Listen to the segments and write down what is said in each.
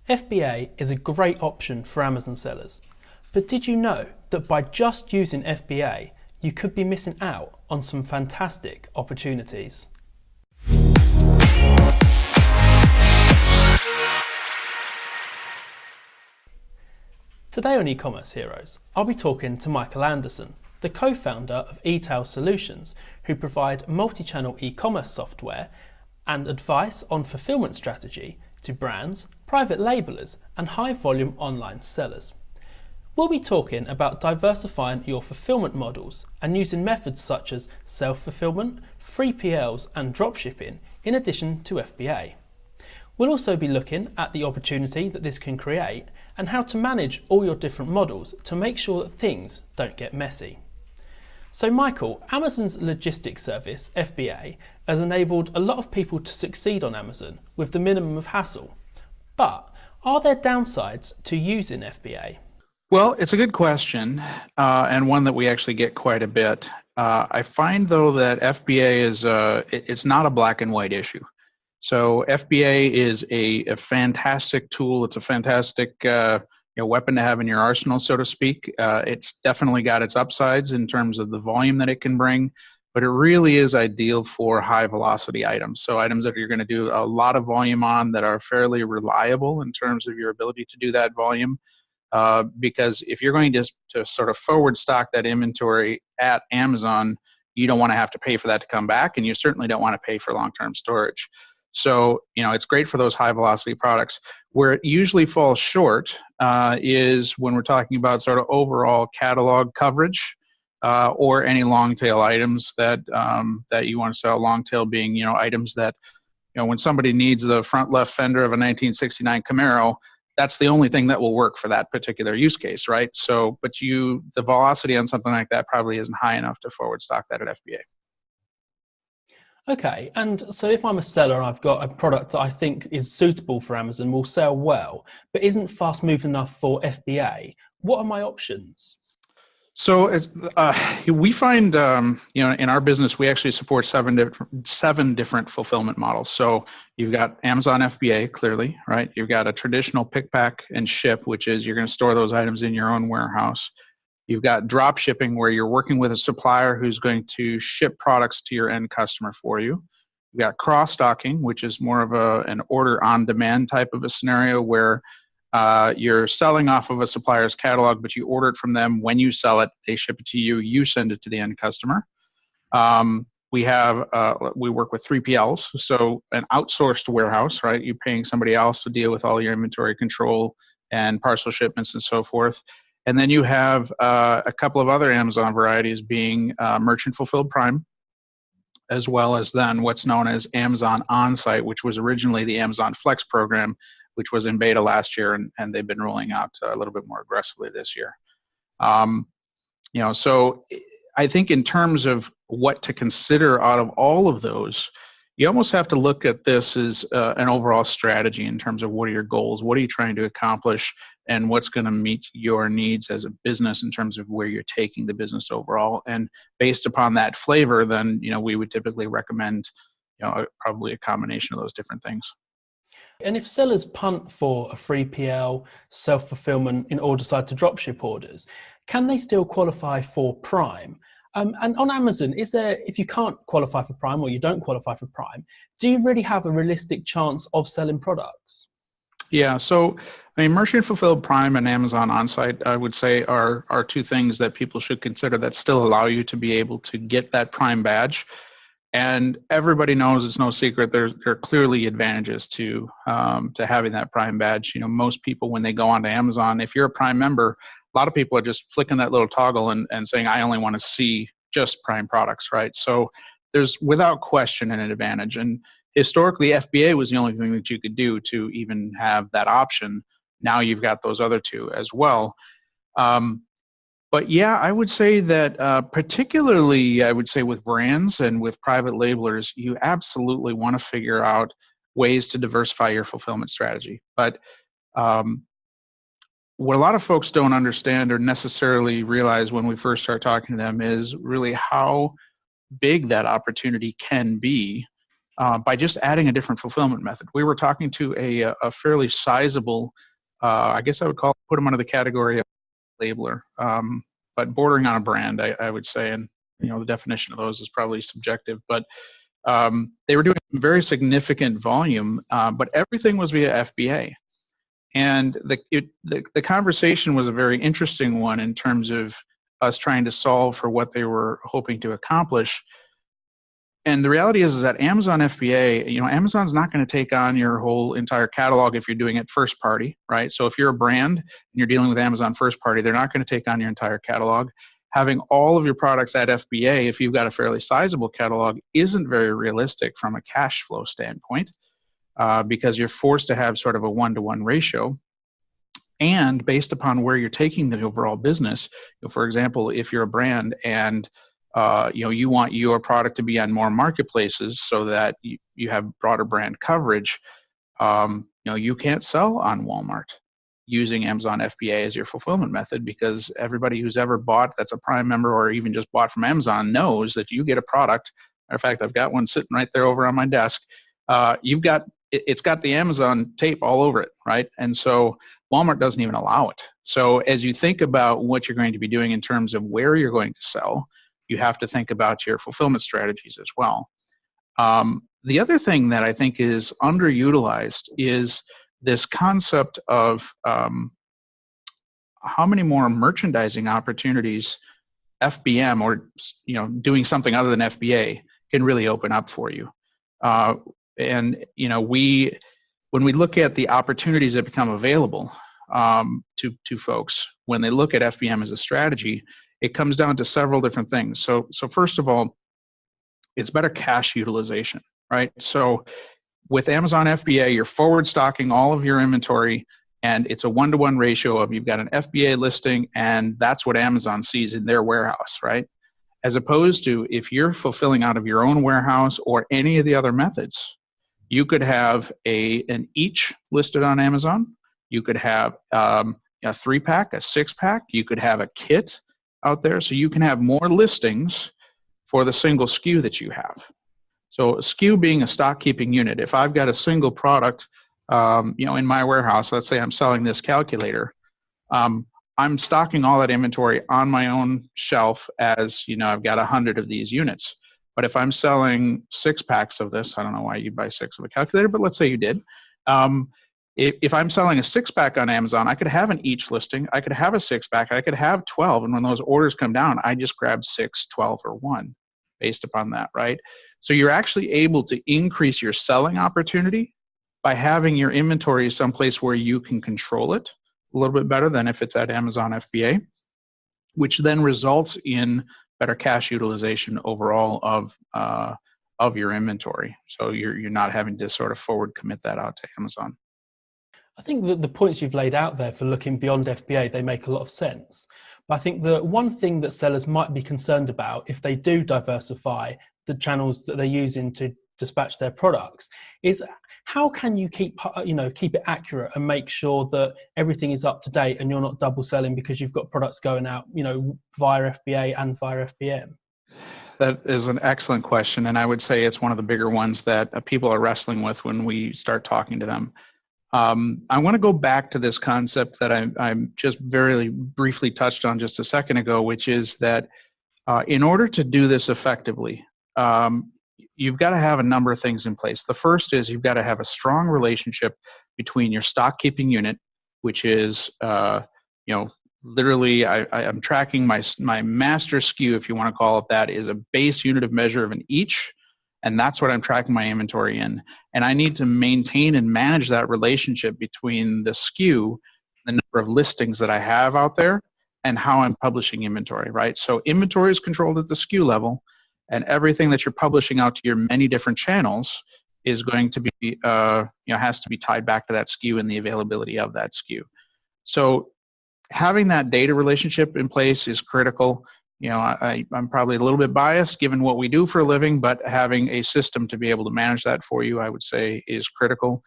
FBA is a great option for Amazon sellers, but did you know that by just using FBA, you could be missing out on some fantastic opportunities? Today on Ecommerce Heroes, I'll be talking to Michael Anderson, the co-founder of Etail Solutions, who provide multi-channel e-commerce software and advice on fulfillment strategy to brands, private labelers, and high-volume online sellers. We'll be talking about diversifying your fulfillment models and using methods such as self-fulfillment, 3PLs, and dropshipping in addition to FBA. We'll also be looking at the opportunity that this can create and how to manage all your different models to make sure that things don't get messy. So Michael, Amazon's logistics service, FBA, has enabled a lot of people to succeed on Amazon with the minimum of hassle. But are there downsides to using FBA? Well, it's a good question, and one that we actually get quite a bit. I find, though, that FBA is it's not a black and white issue. So FBA is a fantastic tool. It's a fantastic weapon to have in your arsenal, so to speak. It's definitely got its upsides in terms of the volume that it can bring, but it really is ideal for high velocity items. So items that you're going to do a lot of volume on that are fairly reliable in terms of your ability to do that volume. Because if you're going to sort of forward stock that inventory at Amazon, you don't want to have to pay for that to come back, and you certainly don't want to pay for long-term storage. So, it's great for those high velocity products. Where it usually falls short is when we're talking about sort of overall catalog coverage or any long tail items that you want to sell. Long tail being, items that, when somebody needs the front left fender of a 1969 Camaro, that's the only thing that will work for that particular use case, right? So, but the velocity on something like that probably isn't high enough to forward stock that at FBA. Okay, and so if I'm a seller and I've got a product that I think is suitable for Amazon, will sell well, but isn't fast moving enough for FBA, what are my options? So we find, in our business, we actually support seven different fulfillment models. So you've got Amazon FBA, clearly, right? You've got a traditional pick, pack, and ship, which is you're going to store those items in your own warehouse. You've got drop shipping, where you're working with a supplier who's going to ship products to your end customer for you. You've got cross-docking, which is more of an order-on-demand type of a scenario where you're selling off of a supplier's catalog, but you order it from them. When you sell it, they ship it to you. You send it to the end customer. We work with 3PLs, so an outsourced warehouse, right? You're paying somebody else to deal with all your inventory control and parcel shipments and so forth. And then you have a couple of other Amazon varieties being Merchant Fulfilled Prime, as well as then what's known as Amazon On-Site, which was originally the Amazon Flex program, which was in beta last year, and they've been rolling out a little bit more aggressively this year. So I think in terms of what to consider out of all of those, you almost have to look at this as an overall strategy in terms of what are your goals, what are you trying to accomplish, and what's going to meet your needs as a business in terms of where you're taking the business overall. And based upon that flavor, then we would typically recommend probably a combination of those different things. And if sellers punt for a 3PL, self-fulfillment, or decide to dropship orders, can they still qualify for Prime? And on Amazon, if you can't qualify for Prime or you don't qualify for Prime, do you really have a realistic chance of selling products? Yeah, so Merchant Fulfilled Prime and Amazon On-Site, I would say, are two things that people should consider that still allow you to be able to get that Prime badge. And everybody knows, it's no secret, there are clearly advantages to having that Prime badge. Most people, when they go onto Amazon, if you're a Prime member, a lot of people are just flicking that little toggle and saying, I only want to see just Prime products, right? So there's without question an advantage. And historically, FBA was the only thing that you could do to even have that option. Now you've got those other two as well. But yeah, I would say that particularly, I would say with brands and with private labelers, you absolutely want to figure out ways to diversify your fulfillment strategy. But what a lot of folks don't understand or necessarily realize when we first start talking to them is really how big that opportunity can be by just adding a different fulfillment method. We were talking to a fairly sizable, I guess I would put them under the category of labeler, but bordering on a brand, I would say, and the definition of those is probably subjective, but they were doing very significant volume, but everything was via FBA. And the conversation was a very interesting one in terms of us trying to solve for what they were hoping to accomplish. And the reality is that Amazon FBA, Amazon's not going to take on your whole entire catalog if you're doing it first party, right? So if you're a brand and you're dealing with Amazon first party, they're not going to take on your entire catalog. Having all of your products at FBA, if you've got a fairly sizable catalog, isn't very realistic from a cash flow standpoint, because you're forced to have sort of a one-to-one ratio. And based upon where you're taking the overall business, for example, if you're a brand and you want your product to be on more marketplaces so that you have broader brand coverage, you can't sell on Walmart using Amazon FBA as your fulfillment method, because everybody who's ever bought that's a Prime member or even just bought from Amazon knows that you get a product. Matter of fact, I've got one sitting right there over on my desk. It's got the Amazon tape all over it, right? And so Walmart doesn't even allow it. So as you think about what you're going to be doing in terms of where you're going to sell, you have to think about your fulfillment strategies as well. The other thing that I think is underutilized is this concept of how many more merchandising opportunities FBM or doing something other than FBA can really open up for you. When we look at the opportunities that become available to folks when they look at FBM as a strategy, it comes down to several different things. So first of all, it's better cash utilization, right? So with Amazon FBA, you're forward stocking all of your inventory, and it's a one-to-one ratio of you've got an FBA listing, and that's what Amazon sees in their warehouse, right? As opposed to if you're fulfilling out of your own warehouse or any of the other methods, you could have an each listed on Amazon. You could have a 3-pack, a 6-pack. You could have a kit out there, so you can have more listings for the single SKU that you have. So a SKU being a stock keeping unit. If I've got a single product, in my warehouse, let's say I'm selling this calculator, I'm stocking all that inventory on my own shelf as, I've got 100 of these units. But if I'm selling 6-packs of this, I don't know why you'd buy 6 of a calculator, but let's say you did. If I'm selling a 6-pack on Amazon, I could have an each listing. I could have a 6-pack. I could have 12. And when those orders come down, I just grab 6, 12, or 1 based upon that, right? So you're actually able to increase your selling opportunity by having your inventory someplace where you can control it a little bit better than if it's at Amazon FBA, which then results in better cash utilization overall of your inventory. So you're not having to sort of forward commit that out to Amazon. I think that the points you've laid out there for looking beyond FBA, they make a lot of sense. But I think the one thing that sellers might be concerned about if they do diversify the channels that they're using to dispatch their products is how can you keep it accurate and make sure that everything is up to date and you're not double selling because you've got products going out, via FBA and via FBM? That is an excellent question, and I would say it's one of the bigger ones that people are wrestling with when we start talking to them. I want to go back to this concept that I just very briefly touched on just a second ago, which is that in order to do this effectively, you've got to have a number of things in place. The first is you've got to have a strong relationship between your stock keeping unit, which is, literally I'm tracking my master SKU, if you want to call it that, is a base unit of measure of an each. And that's what I'm tracking my inventory in. And I need to maintain and manage that relationship between the SKU, the number of listings that I have out there, and how I'm publishing inventory, right? So inventory is controlled at the SKU level, and everything that you're publishing out to your many different channels is going to be, has to be tied back to that SKU and the availability of that SKU. So having that data relationship in place is critical. I'm probably a little bit biased given what we do for a living, but having a system to be able to manage that for you, I would say, is critical.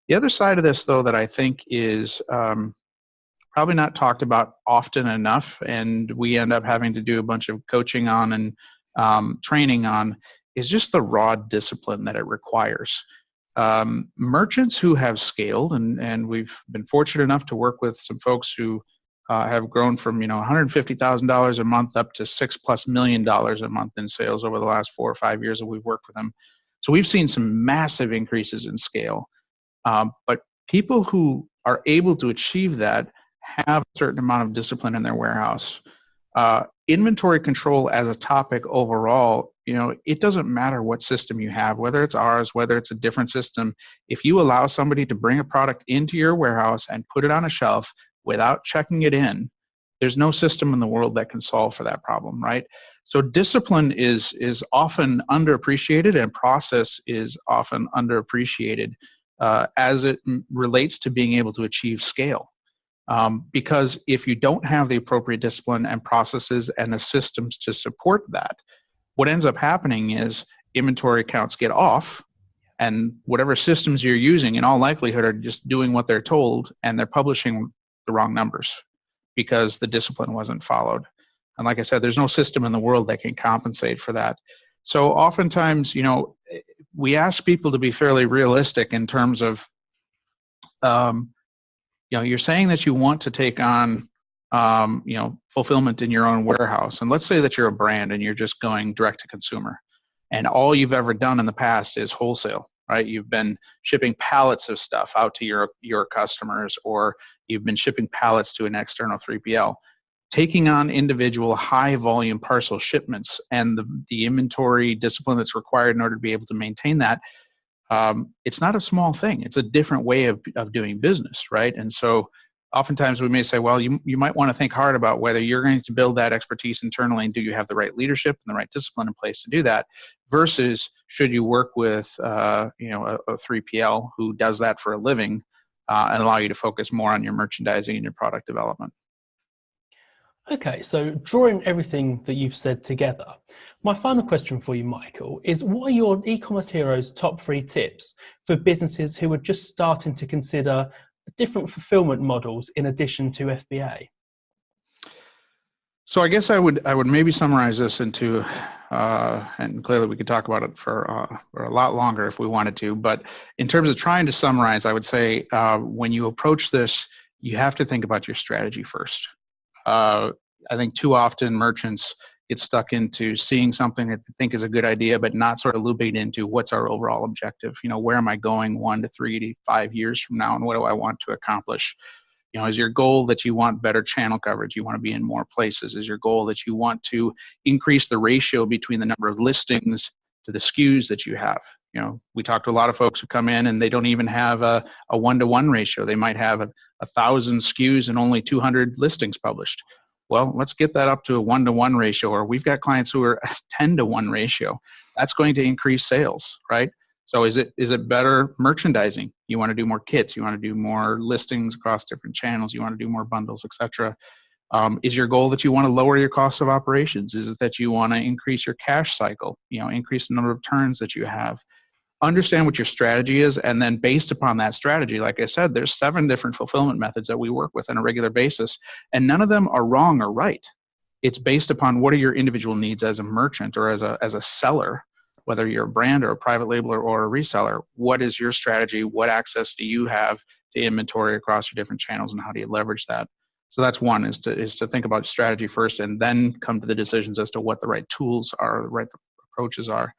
The other side of this, though, that I think is probably not talked about often enough, and we end up having to do a bunch of coaching on and training on, is just the raw discipline that it requires. Merchants who have scaled, and we've been fortunate enough to work with some folks who have grown from $150,000 a month up to $6+ million a month in sales over the last 4 or 5 years that we've worked with them. So we've seen some massive increases in scale. But people who are able to achieve that have a certain amount of discipline in their warehouse. Inventory control as a topic overall, it doesn't matter what system you have, whether it's ours, whether it's a different system. If you allow somebody to bring a product into your warehouse and put it on a shelf without checking it in, there's no system in the world that can solve for that problem, right? So discipline is often underappreciated, and process is often underappreciated as it relates to being able to achieve scale. Because if you don't have the appropriate discipline and processes and the systems to support that, what ends up happening is inventory accounts get off, and whatever systems you're using in all likelihood are just doing what they're told, and they're publishing the wrong numbers because the discipline wasn't followed. And like I said, there's no system in the world that can compensate for that. So oftentimes, we ask people to be fairly realistic in terms of you're saying that you want to take on, fulfillment in your own warehouse. And let's say that you're a brand and you're just going direct to consumer, and all you've ever done in the past is wholesale, right? You've been shipping pallets of stuff out to your customers, or you've been shipping pallets to an external 3PL. Taking on individual high volume parcel shipments and the inventory discipline that's required in order to be able to maintain that, it's not a small thing. It's a different way of doing business, right? And so oftentimes we may say, well, you might want to think hard about whether you're going to build that expertise internally, and do you have the right leadership and the right discipline in place to do that, versus should you work with a 3PL who does that for a living and allow you to focus more on your merchandising and your product development. Okay, so drawing everything that you've said together, my final question for you, Michael, is what are your Ecommerce Heroes top 3 tips for businesses who are just starting to consider different fulfillment models in addition to FBA? So I guess I would maybe summarize this into, and clearly we could talk about it for a lot longer if we wanted to, but in terms of trying to summarize, I would say when you approach this, you have to think about your strategy first. I think too often merchants get stuck into seeing something that they think is a good idea, but not sort of looping into what's our overall objective. Where am I going 1 to 3 to 5 years from now, and what do I want to accomplish? Is your goal that you want better channel coverage? You want to be in more places? Is your goal that you want to increase the ratio between the number of listings to the SKUs that you have? We talk to a lot of folks who come in and they don't even have a 1-to-1 ratio. They might have 1,000 SKUs and only 200 listings published. Well, let's get that up to a 1-to-1 ratio, or we've got clients who are 10-to-1 ratio. That's going to increase sales, right? So is it better merchandising? You want to do more kits, you want to do more listings across different channels, you want to do more bundles, etc. Is your goal that you want to lower your cost of operations? Is it that you want to increase your cash cycle, increase the number of turns that you have? Understand what your strategy is, and then based upon that strategy, like I said, there's 7 different fulfillment methods that we work with on a regular basis, and none of them are wrong or right. It's based upon what are your individual needs as a merchant or as a seller, whether you're a brand or a private labeler or a reseller. What is your strategy? What access do you have to inventory across your different channels, and how do you leverage that? So that's one, is to think about strategy first, and then come to the decisions as to what the right tools are, the right approaches are.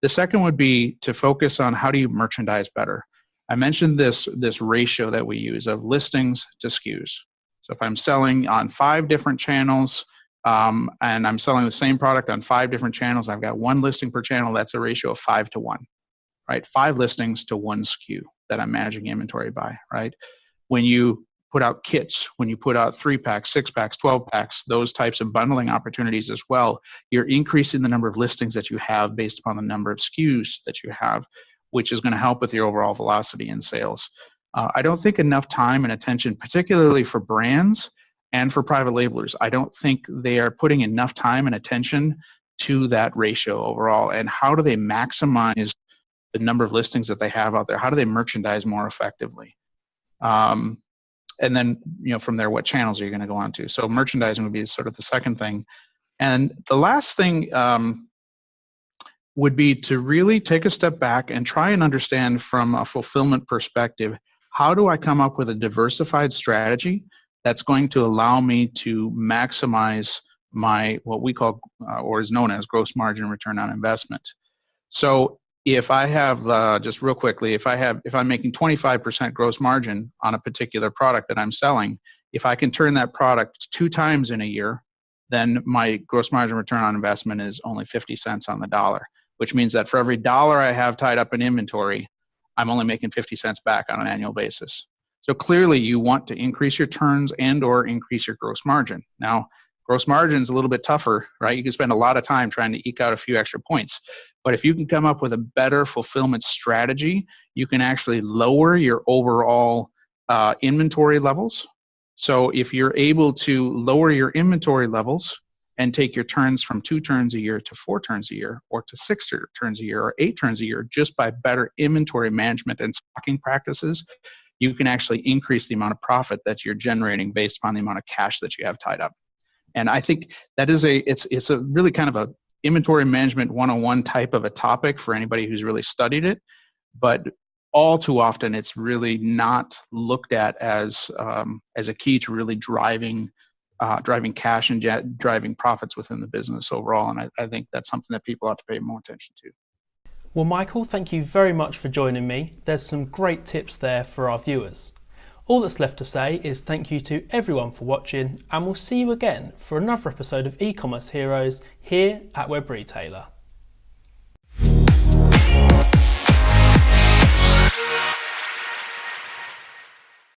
The second would be to focus on how do you merchandise better. I mentioned this ratio that we use of listings to SKUs. So if I'm selling on 5 different channels and I'm selling the same product on 5 different channels, I've got 1 listing per channel, that's a ratio of 5-to-1, right? 5 listings to 1 SKU that I'm managing inventory by, right? When you put out kits, when you put out 3-packs, 6-packs, 12-packs, those types of bundling opportunities as well, you're increasing the number of listings that you have based upon the number of SKUs that you have, which is going to help with your overall velocity in sales. I don't think enough time and attention, particularly for brands and for private labelers, I don't think they are putting enough time and attention to that ratio overall. And how do they maximize the number of listings that they have out there? How do they merchandise more effectively? And then, from there, what channels are you going to go on to? So merchandising would be sort of the second thing. And the last thing would be to really take a step back and try and understand from a fulfillment perspective, how do I come up with a diversified strategy that's going to allow me to maximize my, what we call, or is known as, gross margin return on investment. So if I have, just real quickly, if I'm making 25% gross margin on a particular product that I'm selling, if I can turn that product 2 times in a year, then my gross margin return on investment is only 50 cents on the dollar, which means that for every dollar I have tied up in inventory, I'm only making 50 cents back on an annual basis. So clearly you want to increase your turns and or increase your gross margin. Now, gross margin is a little bit tougher, right? You can spend a lot of time trying to eke out a few extra points. But if you can come up with a better fulfillment strategy, you can actually lower your overall inventory levels. So if you're able to lower your inventory levels and take your turns from 2 turns a year to 4 turns a year, or to 6 turns a year, or 8 turns a year, just by better inventory management and stocking practices, you can actually increase the amount of profit that you're generating based upon the amount of cash that you have tied up. And I think that is it's a really kind of a inventory management 101 type of a topic for anybody who's really studied it, but all too often it's really not looked at as a key to really driving cash and driving profits within the business overall. And I think that's something that people ought to pay more attention to. Well, Michael, thank you very much for joining me. There's some great tips there for our viewers. All that's left to say is thank you to everyone for watching, and we'll see you again for another episode of E-Commerce Heroes here at Web Retailer.